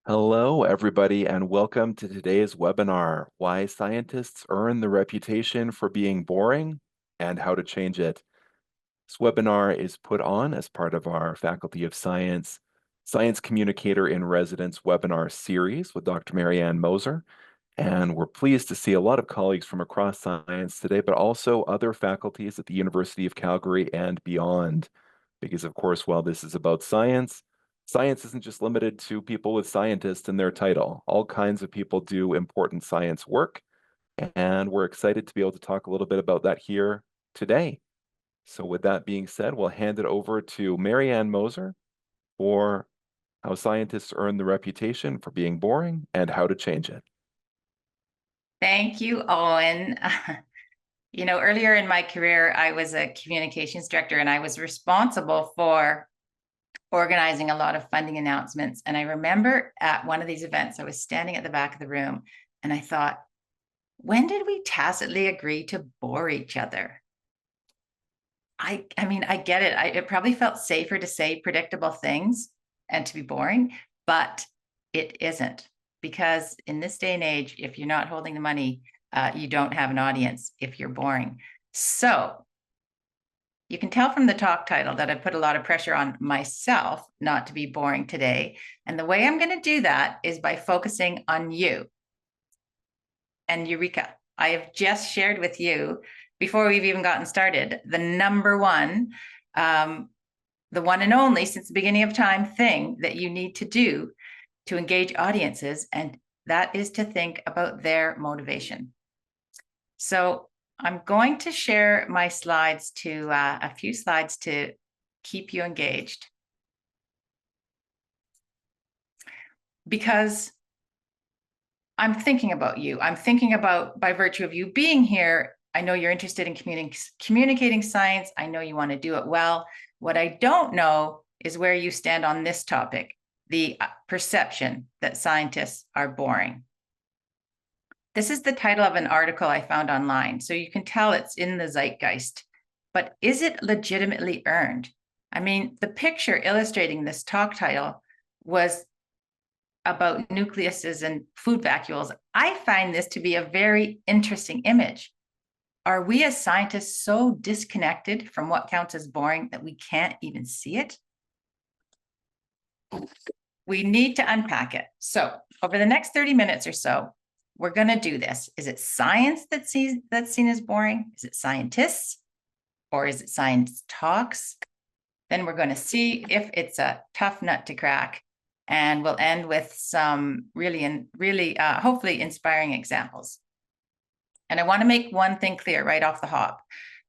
Hello, everybody, and welcome to today's webinar, Why Scientists Earn the Reputation for Being Boring and How to Change It. This webinar is put on as part of our Faculty of Science Communicator in Residence webinar series with Dr. Anne Moser. And we're pleased to see a lot of colleagues from across science today, but also other faculties at the University of Calgary and beyond. Because, of course, while this is about science, science isn't just limited to people with scientist in their title. All kinds of people do important science work, and we're excited to be able to talk a little bit about that here today. So with that being said, we'll hand it over to Anne Moser for how scientists earn the reputation for being boring and how to change it. Thank you, Owen. Earlier in my career, I was a communications director and I was responsible for organizing a lot of funding announcements. And I remember at one of these events, I was standing at the back of the room and I thought, when did we tacitly agree to bore each other? I mean, I get it. It probably felt safer to say predictable things and to be boring, but it isn't. Because in this day and age, if you're not holding the money, you don't have an audience if you're boring. So you can tell from the talk title that I put a lot of pressure on myself not to be boring today. And the way I'm going to do that is by focusing on you. And Eureka, I have just shared with you, before we've even gotten started, the number one, the one and only since the beginning of time thing that you need to do to engage audiences, and that is to think about their motivation. So I'm going to share my slides to a few slides to keep you engaged. Because I'm thinking about you. I'm thinking about, by virtue of you being here, I know you're interested in communicating science. I know you want to do it well. What I don't know is where you stand on this topic, the perception that scientists are boring. This is the title of an article I found online, so you can tell it's in the zeitgeist. But is it legitimately earned? I mean, the picture illustrating this talk title was about nucleuses and food vacuoles. I find this to be a very interesting image. Are we as scientists so disconnected from what counts as boring that we can't even see it? We need to unpack it. So over the next 30 minutes or so, we're going to do this. Is it science that's seen as boring? Is it scientists? Or is it science talks? Then we're going to see if it's a tough nut to crack. And we'll end with some really hopefully inspiring examples. And I want to make one thing clear right off the hop.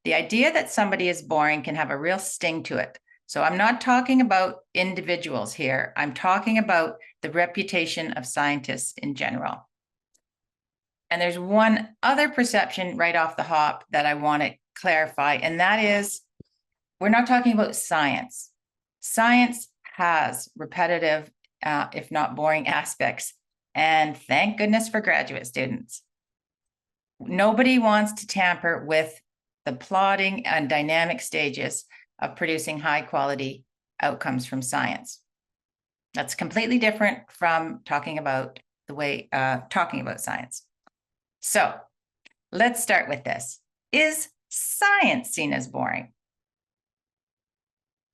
The idea that somebody is boring can have a real sting to it. So I'm not talking about individuals here. I'm talking about the reputation of scientists in general. And there's one other perception right off the hop that I want to clarify, and that is we're not talking about science. Science has repetitive, if not boring aspects, and thank goodness for graduate students. Nobody wants to tamper with the plodding and dynamic stages of producing high quality outcomes from science. That's completely different from talking about science. So let's start with this. Is science seen as boring?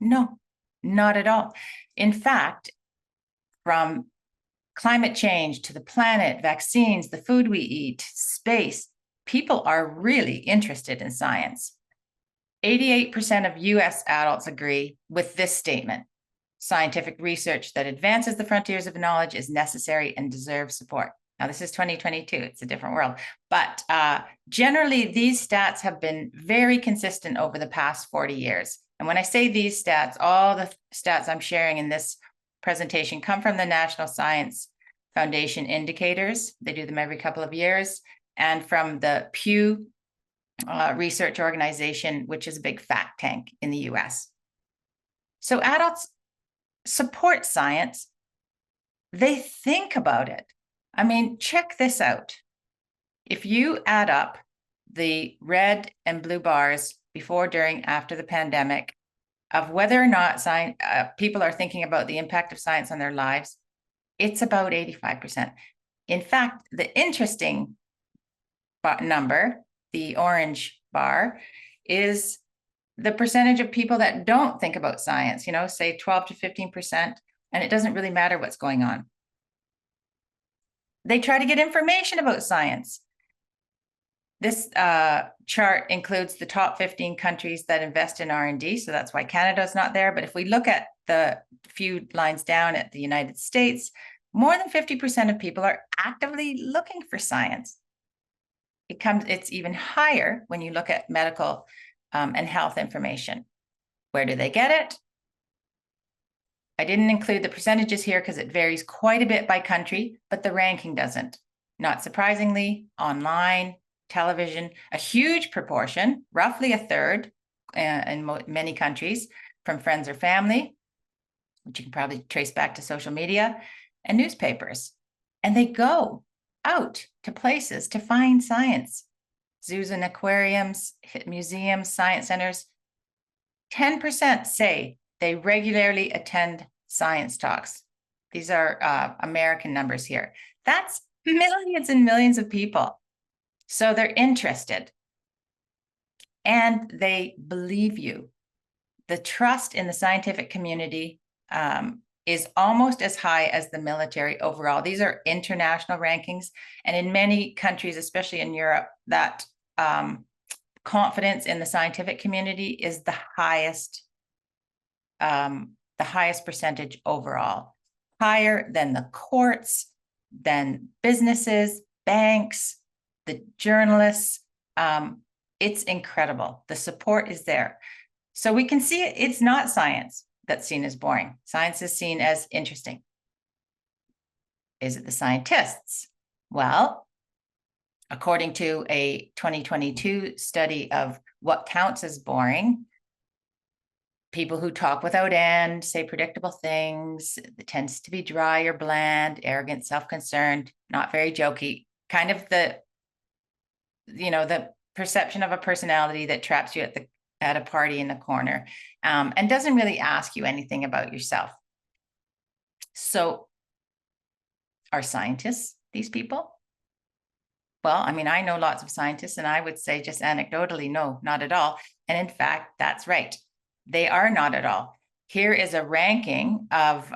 No, not at all. In fact, from climate change to the planet, vaccines, the food we eat, space, people are really interested in science. 88% of US adults agree with this statement. Scientific research that advances the frontiers of knowledge is necessary and deserves support. Now, this is 2022. It's a different world. But generally, these stats have been very consistent over the past 40 years. And when I say these stats, all the stats I'm sharing in this presentation come from the National Science Foundation indicators. They do them every couple of years. And from the Pew Research Organization, which is a big fact tank in the US. So adults support science. They think about it. I mean, check this out. If you add up the red and blue bars before, during, after the pandemic of whether or not people are thinking about the impact of science on their lives, It's about 85%. In fact, the interesting number, the orange bar, is the percentage of people that don't think about science, say 12 to 15%, and it doesn't really matter what's going on. They try to get information about science. This chart includes the top 15 countries that invest in R&D, so that's why Canada's not there. But if we look at the few lines down at the United States, more than 50% of people are actively looking for science. It's even higher when you look at medical and health information. Where do they get it? I didn't include the percentages here because it varies quite a bit by country, but the ranking doesn't. Not surprisingly, online, television, a huge proportion, roughly a third in many countries, from friends or family, which you can probably trace back to social media, and newspapers. And they go out to places to find science. Zoos and aquariums, museums, science centers. 10% say they regularly attend science talks. These are American numbers here. That's millions and millions of people. So they're interested and they believe you. The trust in the scientific community is almost as high as the military overall. These are international rankings. And in many countries, especially in Europe, that confidence in the scientific community is the highest percentage overall, higher than the courts, than businesses, banks, the journalists. It's incredible. The support is there. So we can see it's not science that's seen as boring. Science is seen as interesting. Is it the scientists? Well, according to a 2022 study of what counts as boring, people who talk without end, say predictable things, it tends to be dry or bland, arrogant, self-concerned, not very jokey, kind of the perception of a personality that traps you at a party in the corner, and doesn't really ask you anything about yourself. So are scientists these people? Well, I mean, I know lots of scientists, and I would say just anecdotally, no, not at all. And in fact, that's right. They are not at all. Here is a ranking of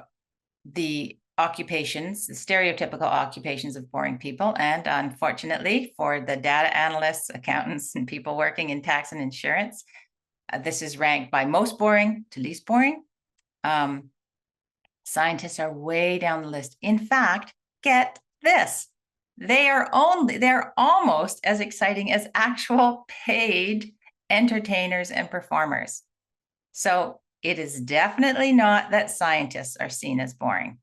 the occupations, the stereotypical occupations of boring people. And unfortunately, for the data analysts, accountants, and people working in tax and insurance, this is ranked by most boring to least boring. Scientists are way down the list. In fact, get this. They're almost as exciting as actual paid entertainers and performers. So it is definitely not that scientists are seen as boring.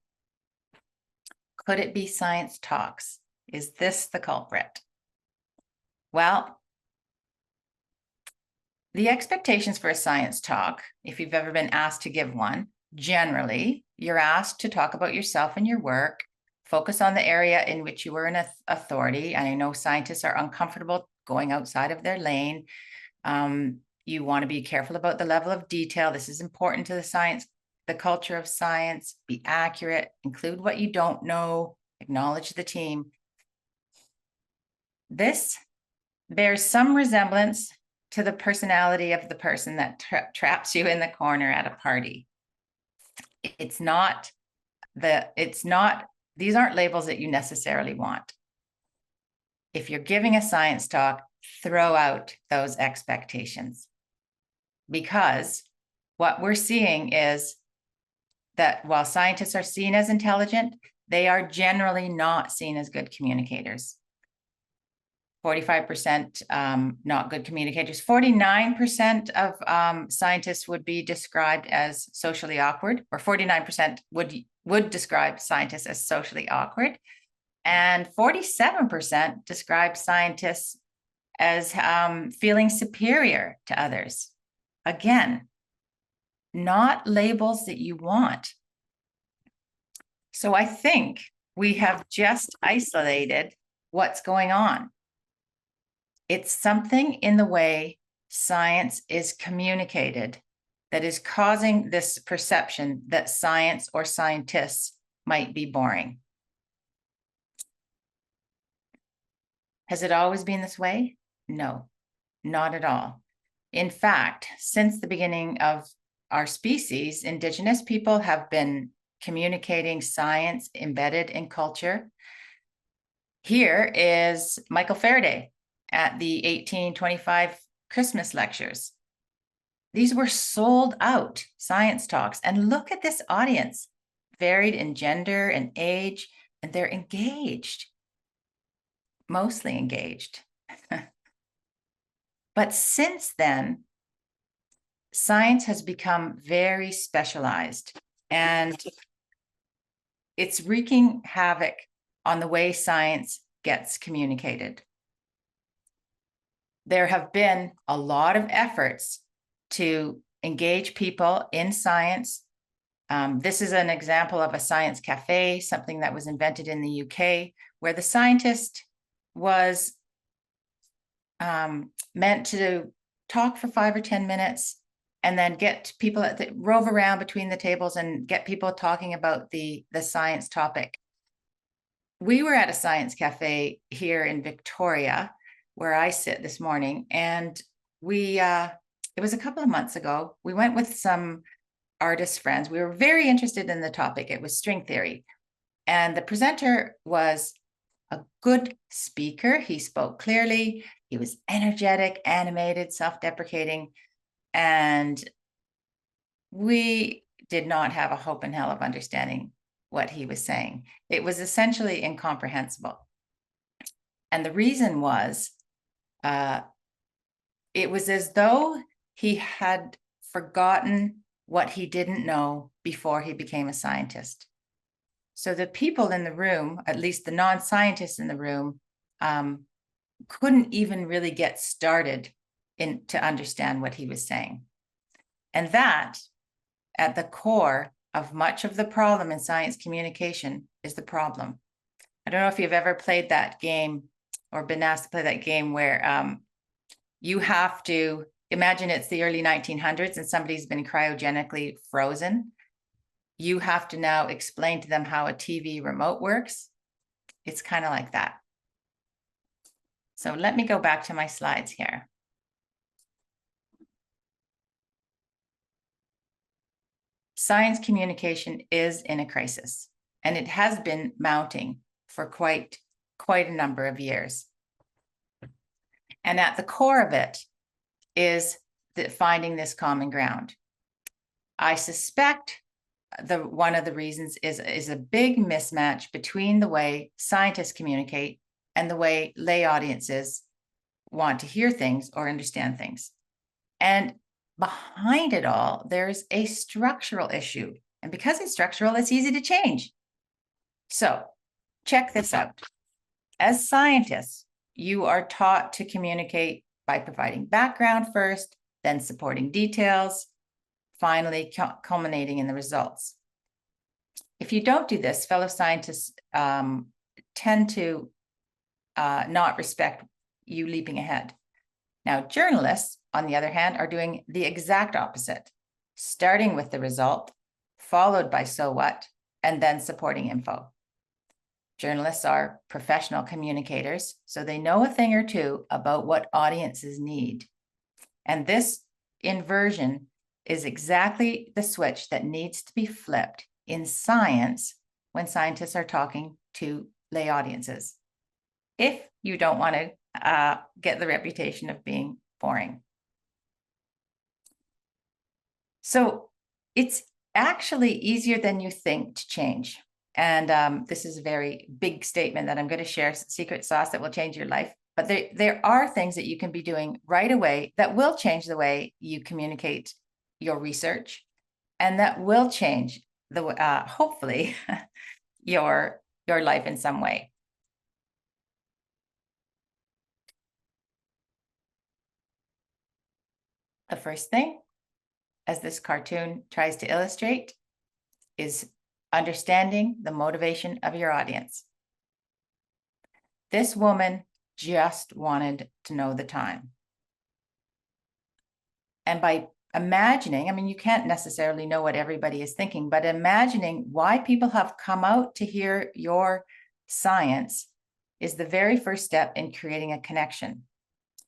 Could it be science talks? Is this the culprit? Well, the expectations for a science talk, if you've ever been asked to give one, generally, you're asked to talk about yourself and your work, focus on the area in which you are an authority. And I know scientists are uncomfortable going outside of their lane. You want to be careful about the level of detail. This is important to the culture of science. Be accurate, include what you don't know, acknowledge the team. This bears some resemblance to the personality of the person that traps you in the corner at a party. These aren't labels that you necessarily want. If you're giving a science talk, throw out those expectations. Because what we're seeing is that while scientists are seen as intelligent, they are generally not seen as good communicators. 45% not good communicators. 49% of scientists would be described as socially awkward, or 49% would describe scientists as socially awkward. And 47% describe scientists as feeling superior to others. Again, not labels that you want. So I think we have just isolated what's going on. It's something in the way science is communicated that is causing this perception that science or scientists might be boring. Has it always been this way? No, not at all. In fact, since the beginning of our species, Indigenous people have been communicating science embedded in culture. Here is Michael Faraday at the 1825 Christmas lectures. These were sold out science talks. And look at this audience, varied in gender and age, and they're engaged, mostly engaged. But since then, science has become very specialized, and it's wreaking havoc on the way science gets communicated. There have been a lot of efforts to engage people in science. This is an example of a science cafe, something that was invented in the UK, where the scientist was meant to talk for 5 or 10 minutes and then get people rove around between the tables and get people talking about the science topic. We were at a science cafe here in Victoria, where I sit this morning, and it was a couple of months ago. We went with some artist friends. We were very interested in the topic. It was string theory. And the presenter was a good speaker. He spoke clearly. He was energetic, animated, self-deprecating. And we did not have a hope in hell of understanding what he was saying. It was essentially incomprehensible. And the reason was, it was as though he had forgotten what he didn't know before he became a scientist. So the people in the room, at least the non-scientists in the room, couldn't even really get started to understand what he was saying. And that, at the core of much of the problem in science communication, is the problem. I don't know if you've ever played that game or been asked to play that game where you have to imagine it's the early 1900s and somebody's been cryogenically frozen. You have to now explain to them how a TV remote works. It's kind of like that. So let me go back to my slides here. Science communication is in a crisis, and it has been mounting for quite a number of years. And at the core of it is finding this common ground. I suspect one of the reasons is a big mismatch between the way scientists communicate and the way lay audiences want to hear things or understand things. And behind it all, there's a structural issue. And because it's structural, it's easy to change. So check this out. As scientists, you are taught to communicate by providing background first, then supporting details, finally culminating in the results. If you don't do this, fellow scientists tend to not respect you leaping ahead. Now, journalists, on the other hand, are doing the exact opposite, starting with the result, followed by so what, and then supporting info. Journalists are professional communicators, so they know a thing or two about what audiences need. And this inversion is exactly the switch that needs to be flipped in science when scientists are talking to lay audiences, if you don't want to get the reputation of being boring. So it's actually easier than you think to change. And this is a very big statement that I'm going to share, secret sauce that will change your life. But there are things that you can be doing right away that will change the way you communicate your research, and that will change hopefully your life in some way. The first thing, as this cartoon tries to illustrate, is understanding the motivation of your audience. This woman just wanted to know the time. And by imagining, I mean, you can't necessarily know what everybody is thinking, but imagining why people have come out to hear your science is the very first step in creating a connection.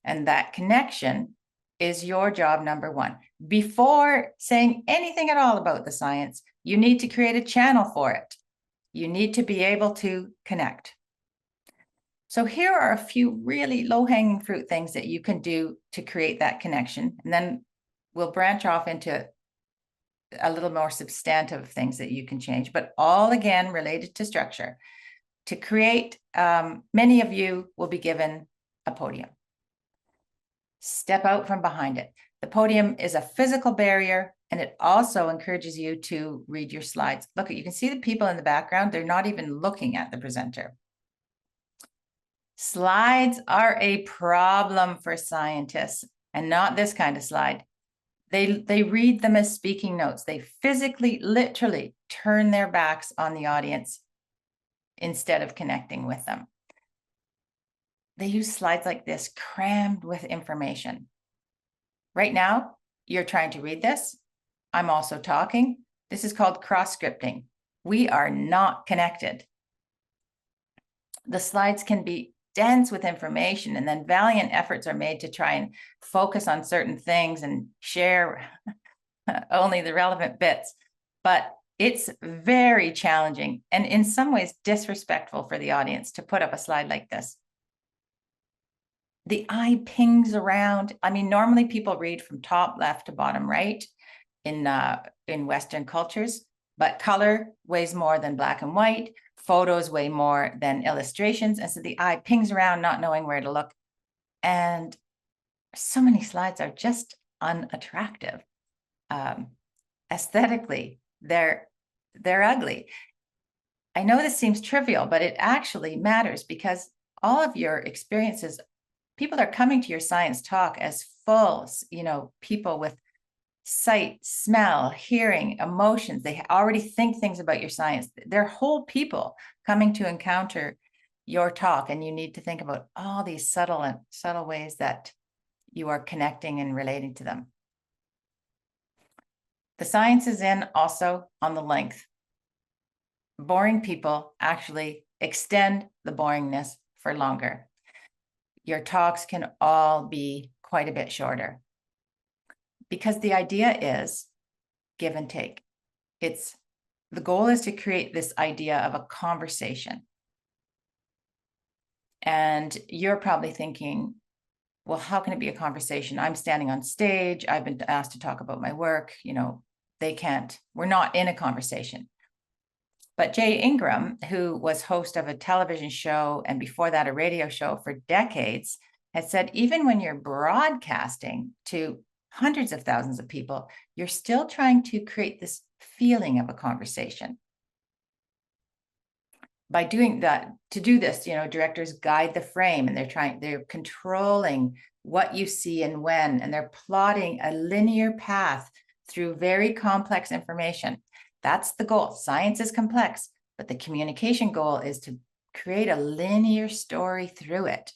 And that connection is your job number one. Before saying anything at all about the science, you need to create a channel for it. You need to be able to connect. So here are a few really low-hanging fruit things that you can do to create that connection. And then we'll branch off into a little more substantive things that you can change, but all again related to structure. To create, many of you will be given a podium. Step out from behind it. The podium is a physical barrier, and it also encourages you to read your slides. Look, you can see the people in the background. They're not even looking at the presenter. Slides are a problem for scientists, and not this kind of slide. They read them as speaking notes. They physically, literally turn their backs on the audience instead of connecting with them. They use slides like this, crammed with information. Right now, you're trying to read this. I'm also talking. This is called cross-scripting. We are not connected. The slides can be dense with information, and then valiant efforts are made to try and focus on certain things and share only the relevant bits. But it's very challenging and in some ways disrespectful for the audience to put up a slide like this. The eye pings around. I mean, normally people read from top left to bottom right in Western cultures, but color weighs more than black and white. Photos weigh more than illustrations. And so the eye pings around, not knowing where to look. And so many slides are just unattractive. Aesthetically, they're ugly. I know this seems trivial, but it actually matters because all of your experiences, people are coming to your science talk as full, people with sight, smell, hearing, emotions. They already think things about your science. They're whole people coming to encounter your talk, and you need to think about all these subtle ways that you are connecting and relating to them. The science is in also on the length. Boring people actually extend the boringness for longer. Your talks can all be quite a bit shorter because the idea is give and take. The goal is to create this idea of a conversation. And you're probably thinking, well, how can it be a conversation? I'm standing on stage. I've been asked to talk about my work. We're not in a conversation. But Jay Ingram, who was host of a television show and before that a radio show for decades, had said, even when you're broadcasting to hundreds of thousands of people, you're still trying to create this feeling of a conversation. By doing that, to do this, directors guide the frame, and they're controlling what you see and when, and they're plotting a linear path through very complex information. That's the goal. Science is complex, but the communication goal is to create a linear story through it.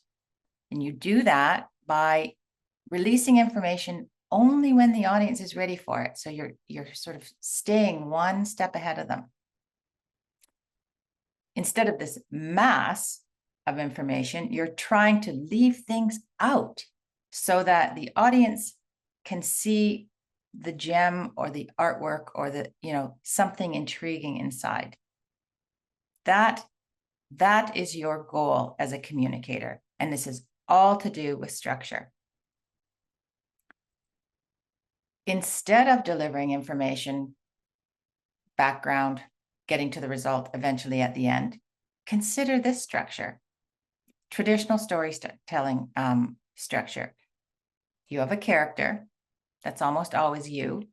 And you do that by releasing information only when the audience is ready for it. So you're sort of staying one step ahead of them. Instead of this mass of information, you're trying to leave things out so that the audience can see the gem or the artwork or something intriguing inside. That is your goal as a communicator. And this is all to do with structure. Instead of delivering information, background, getting to the result eventually at the end, consider this structure. Traditional storytelling structure. You have a character. That's almost always you.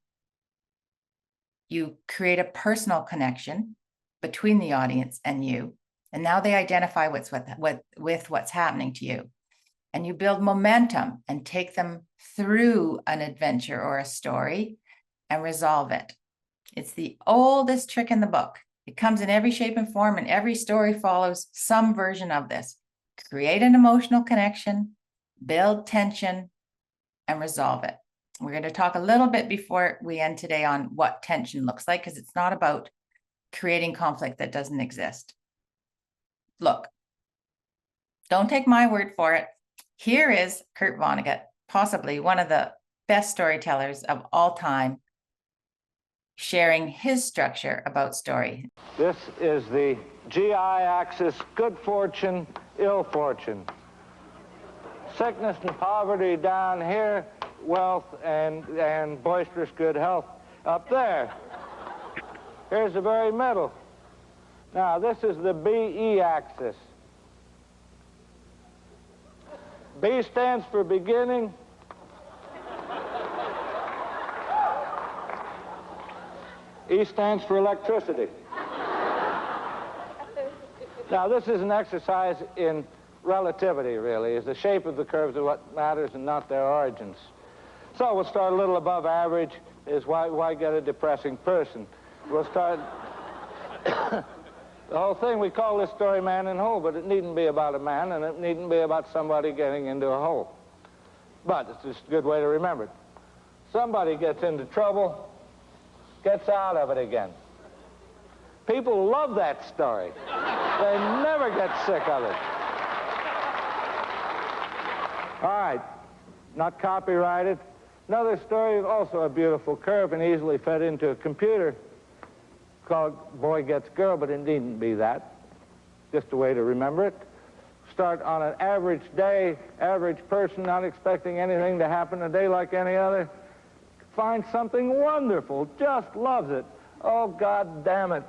You create a personal connection between the audience and you. And now they identify with what's happening to you. And you build momentum and take them through an adventure or a story and resolve it. It's the oldest trick in the book. It comes in every shape and form, and every story follows some version of this. Create an emotional connection, build tension, and resolve it. We're going to talk a little bit before we end today on what tension looks like, because it's not about creating conflict that doesn't exist. Look, don't take my word for it. Here is Kurt Vonnegut, possibly one of the best storytellers of all time, sharing his structure about story. This is the GI axis, good fortune, ill fortune. Sickness and poverty down here, wealth and boisterous good health up there. Here's the very middle. Now, this is the BE axis. B stands for beginning. E stands for electricity. Now, this is an exercise in relativity, really. Is the shape of the curves are what matters and not their origins. So we'll start a little above average. Is why get a depressing person? We'll start... The whole thing, we call this story Man in Hole, but it needn't be about a man, and it needn't be about somebody getting into a hole. But it's just a good way to remember it. Somebody gets into trouble, gets out of it again. People love that story. They never get sick of it. All right, not copyrighted. Another story, also a beautiful curve and easily fed into a computer, called Boy Gets Girl, but it needn't be that. Just a way to remember it. Start on an average day, average person, not expecting anything to happen a day like any other. Find something wonderful, just loves it. Oh, God damn it.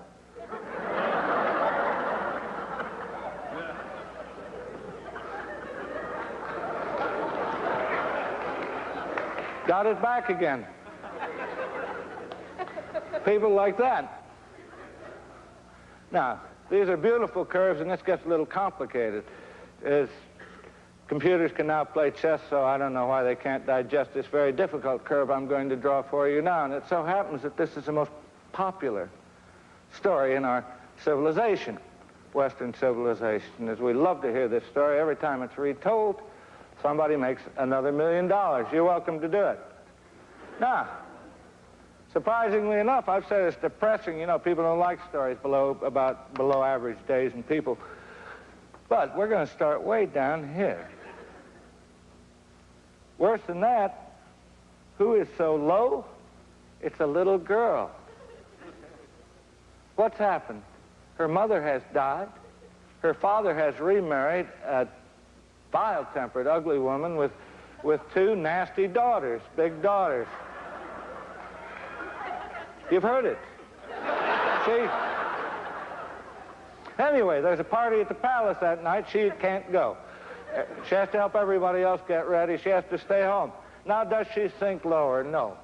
Got it back again. People like that. Now, these are beautiful curves, and this gets a little complicated. Computers can now play chess, so I don't know why they can't digest this very difficult curve I'm going to draw for you now. And it so happens that this is the most popular story in our civilization, Western civilization. As we love to hear this story, every time it's retold, somebody makes another $1 million. You're welcome to do it. Now, surprisingly enough, I've said it's depressing. You know, people don't like stories about below average days and people. But we're going to start way down here. Worse than that, who is so low? It's a little girl. What's happened? Her mother has died. Her father has remarried a vile-tempered, ugly woman with two nasty daughters, big daughters. You've heard it. See? Anyway, there's a party at the palace that night. She can't go. She has to help everybody else get ready. She has to stay home. Now, does she sink lower? No.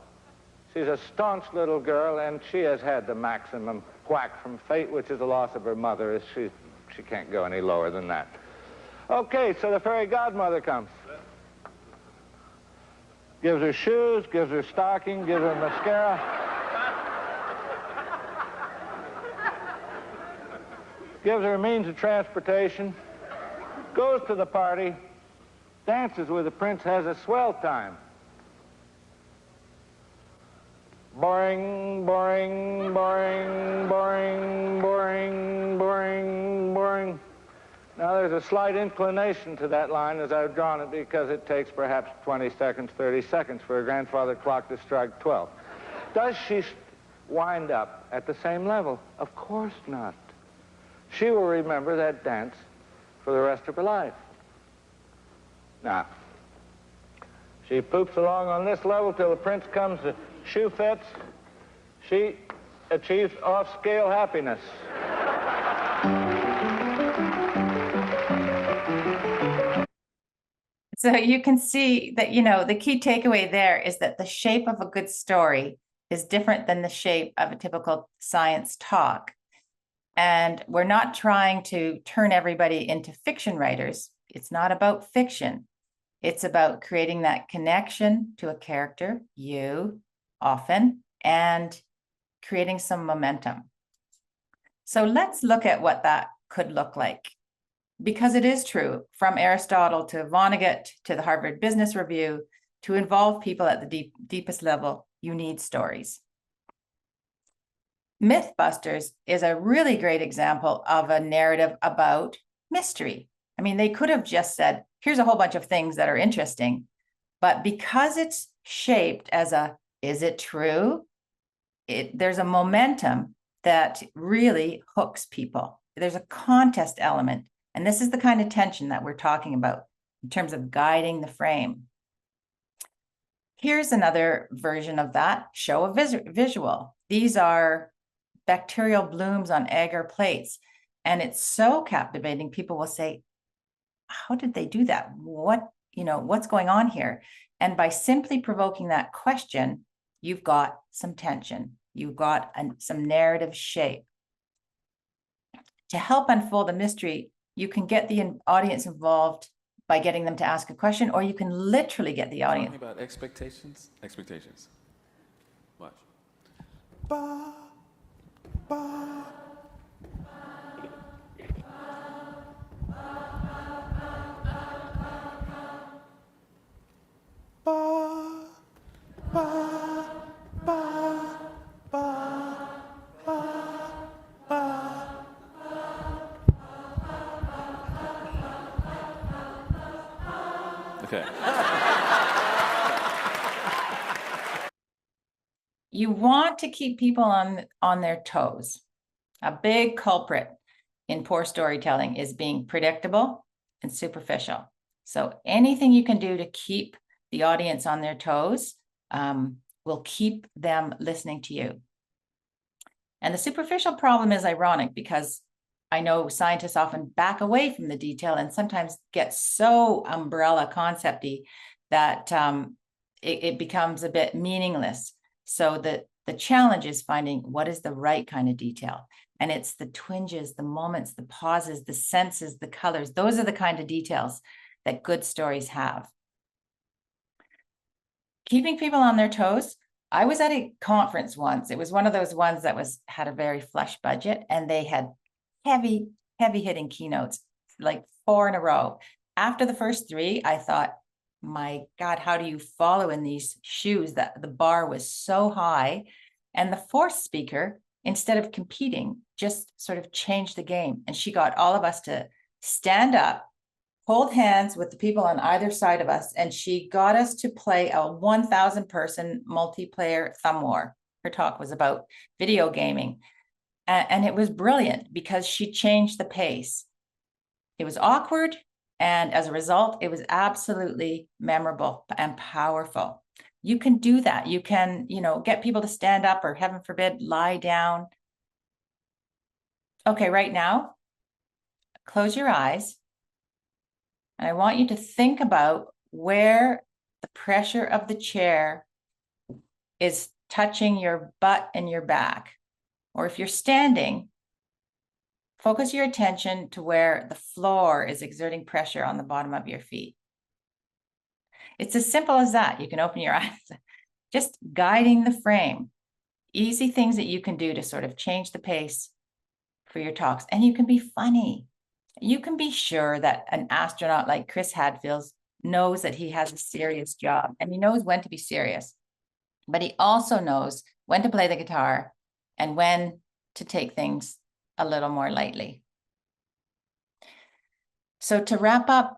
She's a staunch little girl, and she has had the maximum whack from fate, which is the loss of her mother. She can't go any lower than that. Okay, so the fairy godmother comes. Gives her shoes, gives her stocking, gives her mascara. Gives her a means of transportation, goes to the party, dances with the prince, has a swell time. Boring, boring, boring, boring, boring, boring, boring. Now, there's a slight inclination to that line as I've drawn it because it takes perhaps 20 seconds, 30 seconds for a grandfather clock to strike 12. Does she wind up at the same level? Of course not. She will remember that dance for the rest of her life. Now, she poops along on this level till the prince comes, the shoe fits. She achieves off-scale happiness. So you can see that, you know, the key takeaway there is that the shape of a good story is different than the shape of a typical science talk. And we're not trying to turn everybody into fiction writers. It's not about fiction. It's about creating that connection to a character, you often, and creating some momentum. So let's look at what that could look like. Because it is true, from Aristotle to Vonnegut to the Harvard Business Review To involve people at the deepest level, you need stories. Mythbusters is a really great example of a narrative about mystery. I mean, they could have just said, here's a whole bunch of things that are interesting, but because it's shaped as a, is it true? There's a momentum that really hooks people. There's a contest element. And this is the kind of tension that we're talking about in terms of guiding the frame. Here's another version of that, show a visual. These are bacterial blooms on agar plates. And it's so captivating. People will say, how did they do that? What's going on here? And by simply provoking that question, you've got some tension. You've got some narrative shape. To help unfold a mystery, you can get the audience involved by getting them to ask a question, or you can literally get the audience. Talking about expectations. Watch. Ba, ba. Ba, ba, ba, ba, ba, ba. Okay. You want to keep people on their toes. A big culprit in poor storytelling is being predictable and superficial. So anything you can do to keep the audience on their toes will keep them listening to you. And the superficial problem is ironic because I know scientists often back away from the detail and sometimes get so umbrella concept-y that it becomes a bit meaningless. So the challenge is finding what is the right kind of detail. And it's the twinges, the moments, the pauses, the senses, the colors. Those are the kind of details that good stories have. Keeping people on their toes. I was at a conference once. It was one of those ones that had a very flush budget, and they had heavy hitting keynotes, like 4 in a row. After the first 3, I thought, my God, how do you follow in these shoes? That the bar was so high. And the 4th speaker, instead of competing, just sort of changed the game. And she got all of us to stand up, hold hands with the people on either side of us, and she got us to play a 1,000-person multiplayer thumb war. Her talk was about video gaming. And it was brilliant because she changed the pace. It was awkward, and as a result, it was absolutely memorable and powerful. You can do that. You can, get people to stand up or, heaven forbid, lie down. Okay, right now, close your eyes. And I want you to think about where the pressure of the chair is touching your butt and your back. Or if you're standing, focus your attention to where the floor is exerting pressure on the bottom of your feet. It's as simple as that. You can open your eyes. Just guiding the frame. Easy things that you can do to sort of change the pace for your talks. And you can be funny. You can be sure that an astronaut like Chris Hadfield knows that he has a serious job, and he knows when to be serious. But he also knows when to play the guitar and when to take things a little more lightly. So to wrap up,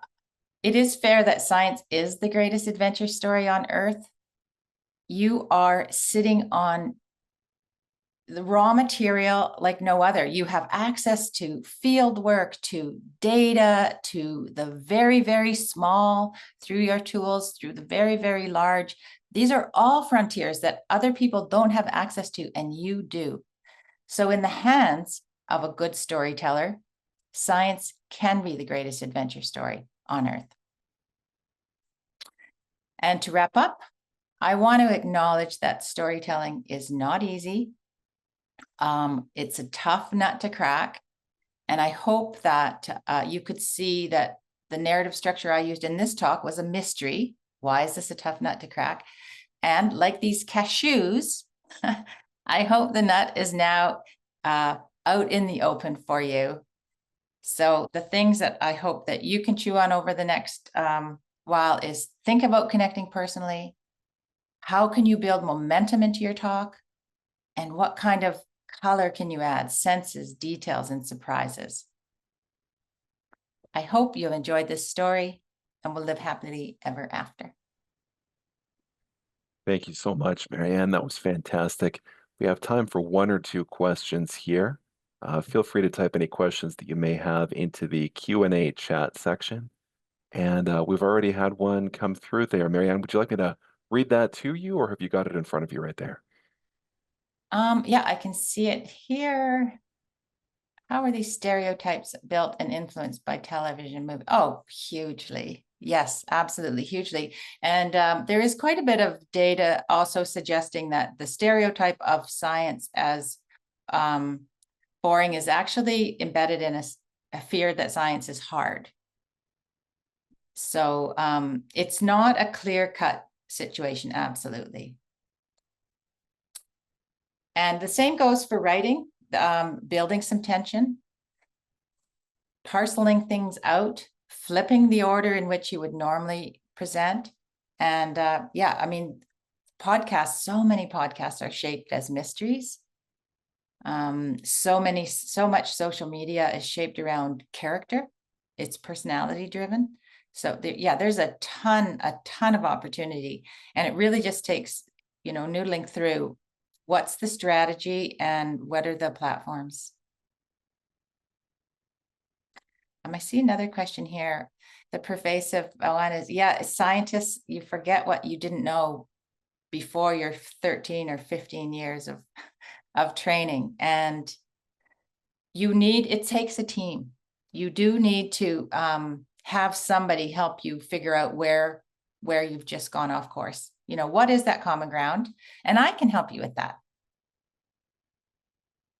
it is fair that science is the greatest adventure story on Earth. You are sitting on the raw material like no other. You have access to field work, to data, to the very, very small, through your tools, through the very, very large. These are all frontiers that other people don't have access to, and you do. So in the hands of a good storyteller, science can be the greatest adventure story on Earth. And to wrap up, I want to acknowledge that storytelling is not easy. It's a tough nut to crack. And I hope that you could see that the narrative structure I used in this talk was a mystery. Why is this a tough nut to crack? And like these cashews, I hope the nut is now out in the open for you. So the things that I hope that you can chew on over the next while is think about connecting personally. How can you build momentum into your talk? And what kind of color can you add? Senses, details, and surprises. I hope you've enjoyed this story and will live happily ever after. Thank you so much, Marianne. That was fantastic. We have time for one or two questions here. Feel free to type any questions that you may have into the Q&A chat section. And we've already had one come through there. Marianne, would you like me to read that to you, or have you got it in front of you right there? Yeah, I can see it here. How are these stereotypes built and influenced by television movie? Oh, hugely. Yes, absolutely, hugely. And there is quite a bit of data also suggesting that the stereotype of science as boring is actually embedded in a fear that science is hard. So it's not a clear-cut situation, absolutely. And the same goes for writing, building some tension, parceling things out, flipping the order in which you would normally present. And yeah, I mean, podcasts, so many podcasts are shaped as mysteries. So much social media is shaped around character. It's personality driven. So yeah, there's a ton of opportunity. And it really just takes, noodling through what's the strategy and what are the platforms. I see another question here. The pervasive one is, yeah, scientists, you forget what you didn't know before your 13 or 15 years of training. And it takes a team. You do need to have somebody help you figure out where you've just gone off course. What is that common ground? And I can help you with that.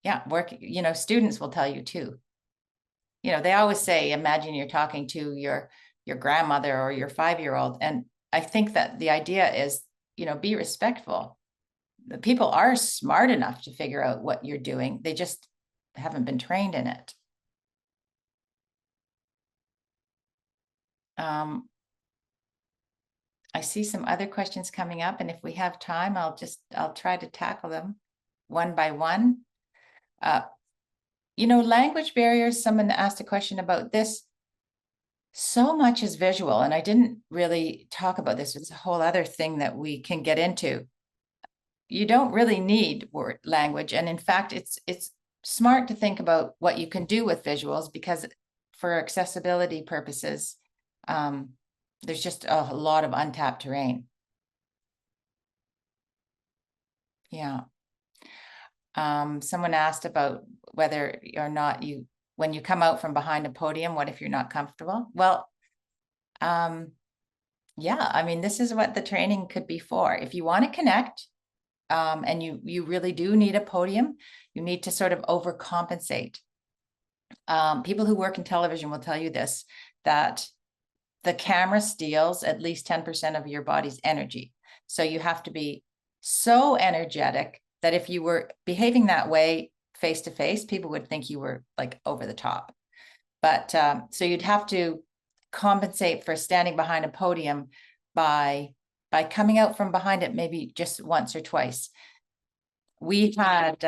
Yeah, students will tell you too. They always say, imagine you're talking to your grandmother or your 5-year-old. And I think that the idea is, be respectful. The people are smart enough to figure out what you're doing. They just haven't been trained in it. I see some other questions coming up, and if we have time, I'll try to tackle them one by one. Language barriers, someone asked a question about this. So much is visual, and I didn't really talk about this. It's a whole other thing that we can get into. You don't really need word language. And in fact, it's smart to think about what you can do with visuals, because for accessibility purposes, there's just a lot of untapped terrain. Yeah. Someone asked about whether or not when you come out from behind a podium, what if you're not comfortable? Well, yeah, I mean, this is what the training could be for. If you want to connect, and you really do need a podium, you need to sort of overcompensate. People who work in television will tell you this, that the camera steals at least 10% of your body's energy. So you have to be so energetic that if you were behaving that way face to face, people would think you were like over the top. But so you'd have to compensate for standing behind a podium by coming out from behind it maybe just once or twice. We had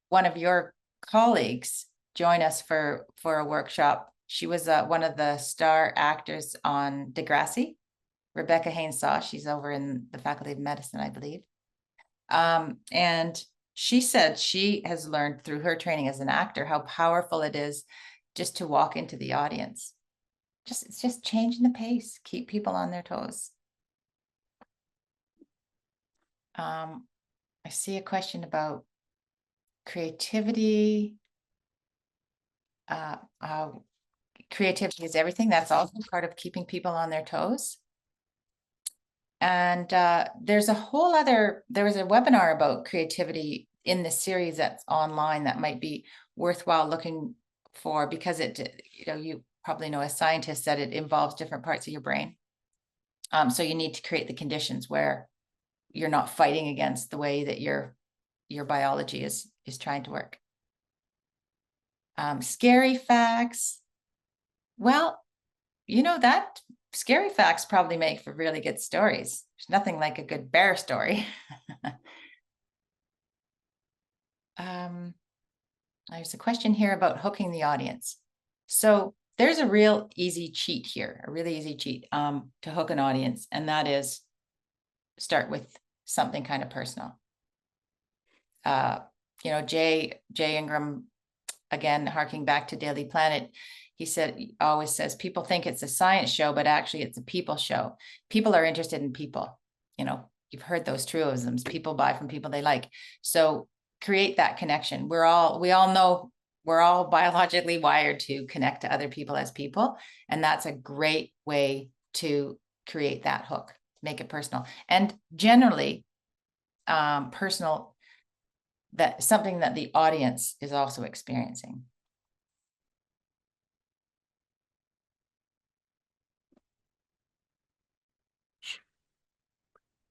one of your colleagues join us for a workshop. She was one of the star actors on Degrassi, Rebecca Haynes-Saw. She's over in the Faculty of Medicine, I believe. And she said she has learned through her training as an actor how powerful it is just to walk into the audience. It's just changing the pace, keep people on their toes. I see a question about creativity. Creativity is everything. That's also part of keeping people on their toes. And there was a webinar about creativity in the series that's online that might be worthwhile looking for, because you probably know as scientists that it involves different parts of your brain. So you need to create the conditions where you're not fighting against the way that your biology is trying to work. Scary facts. Well, that scary facts probably make for really good stories. There's nothing like a good bear story. There's a question here about hooking the audience. So there's a real easy cheat here, a really easy cheat to hook an audience, and that is start with something kind of personal. Jay Ingram, again, harking back to Daily Planet, he always says, people think it's a science show, but actually it's a people show. People are interested in people. You've heard those truisms. People buy from people they like. So create that connection. We all know we're all biologically wired to connect to other people as people. And that's a great way to create that hook, make it personal. And generally, personal, that something that the audience is also experiencing.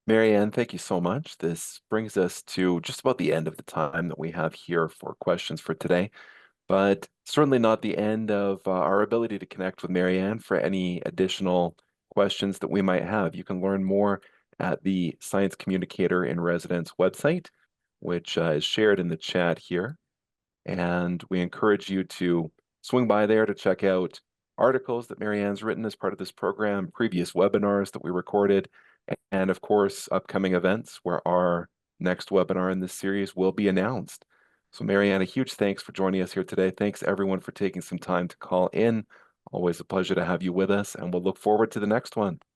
Marianne, thank you so much. This brings us to just about the end of the time that we have here for questions for today, but certainly not the end of our ability to connect with Marianne for any additional questions that we might have. You can learn more at the Science Communicator in Residence website, which is shared in the chat here. And we encourage you to swing by there to check out articles that Marianne's written as part of this program, previous webinars that we recorded, and of course, upcoming events where our next webinar in this series will be announced. So Marianne, a huge thanks for joining us here today. Thanks everyone for taking some time to call in. Always a pleasure to have you with us, and we'll look forward to the next one.